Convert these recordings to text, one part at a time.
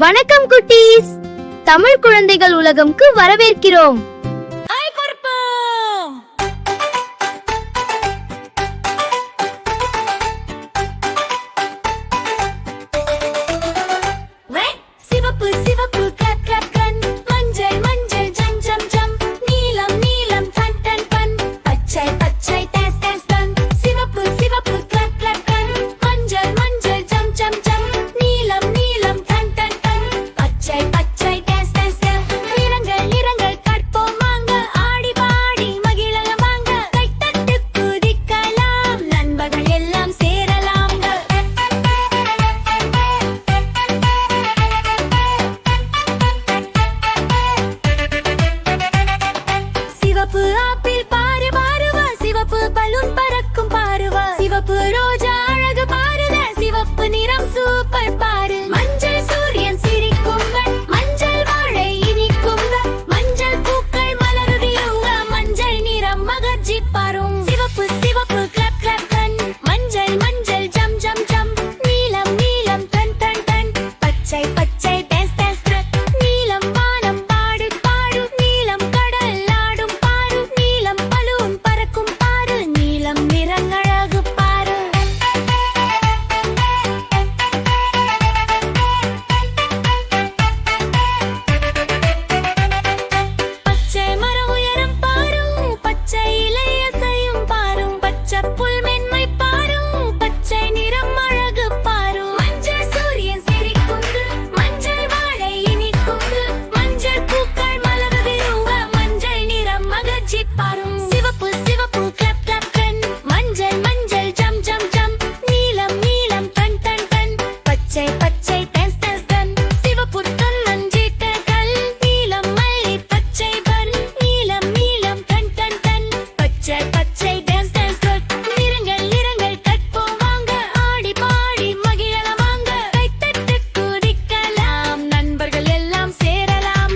வணக்கம் குட்டீஸ், தமிழ் குழந்தைகள் உலகம்க்கு வரவேற்கிறோம். சிவப்பு சிவப்பு கிளப் கிளப் கண், மஞ்சள் மஞ்சள் ஜம் ஜம் ஜம், நீலம் நீலம் டன் டன் பன், பச்சை பச்சை டேஸ் டேஸ் டன். சிவப்பு சிவப்பு கிளப் கிளப் கண், மஞ்சள் மஞ்சள் ஜம் ஜம் ஜம், நீலம் நீலம் டன் டன் பன், பச்சை பச்சை டேஸ் டேஸ் டன். நிறங்கள் நிறங்கள் கற்போம் வாங்க, ஆடி பாடி மகிழலாம் வாங்க, கைத்தட்டு குதிக்கலாம், நண்பர்கள் எல்லாம் சேரலாம். சிவப்பு ஆப்பிள் பாரு பாருவா, சிவப்பு பலூன் பறக்கும் பாருவா, சிவப்பு ரோஜா அழகு பாருல, சிவப்பு நிறம் சூப்பர் பாரு. மஞ்சள் சூரியன் சிரிக்கும், மஞ்சள் வாழை இனிக்கும், மஞ்சள் பூக்கள் மலருதியுங்க, மஞ்சள் நிறம் மகர்ஜி பாரும். சிவப்பு சிவப்பு கிளப் கிளப் கண், மஞ்சள் மஞ்சள் ஜம் ஜம் ஜம், நீலம் நீலம் டன் டன் டன், பச்சை பச்சை டேஸ் டேஸ் டன். நீலம் வானம் பாடு பாடு, நீலம் கடல் ஆடும் பாரு, நீலம் பலூன் பறக்கும் பாரு, நீலம் நிறங்களழகு பாரு. பச்சை மரம் உயரம் பாரும், பச்சை இலை அசையும் பாரும், பச்சை புல் மென்மை பாரும், பச்சை நிறம் அழகு பாரும். மஞ்சள் சூரியன் சிரிக்குந்து, மஞ்சள் வாழை இனிக்குந்து, மஞ்சள் பூக்கள் மலருதிருங்க, மஞ்சள் நிறம் மகர்ஜி பாரும். சிவப்பு சிவப்பு கிளப் கிளப் கண், மஞ்சள் மஞ்சள் ஜம் ஜம் ஜம், நீலம் நீலம் டன் டன் டன், பச்சை பச்சை டேஸ் டேஸ் டன். சிவப்பு கல்லஞ்சிட்டகள், நீலம் மல்லி பச்சை பன், நீலம் நீலம் டன் டன் டன், பச்சை பச்சை டேஸ் டேஸ் டன். நிறங்கள் நிறங்கள் கற்போம் வாங்க, ஆடி பாடி மகிழலாம் வாங்க, கைத்தட்டு குதிக்கலாம், நண்பர்கள் எல்லாம் சேரலாம்.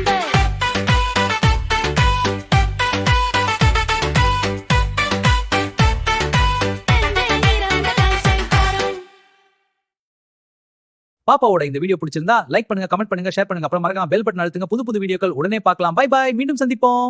பாப்பாவோட இந்த வீடியோ பிடிச்சிருந்தா லைக் பண்ணுங்க, கமெண்ட் பண்ணுங்க, ஷேர் பண்ணுங்க, அப்புறம் மறக்காம பெல் பட்டன் அழுத்துங்க. புது புது வீடியோக்கள் உடனே பார்க்கலாம். பை பாய், மீண்டும் சந்திப்போம்.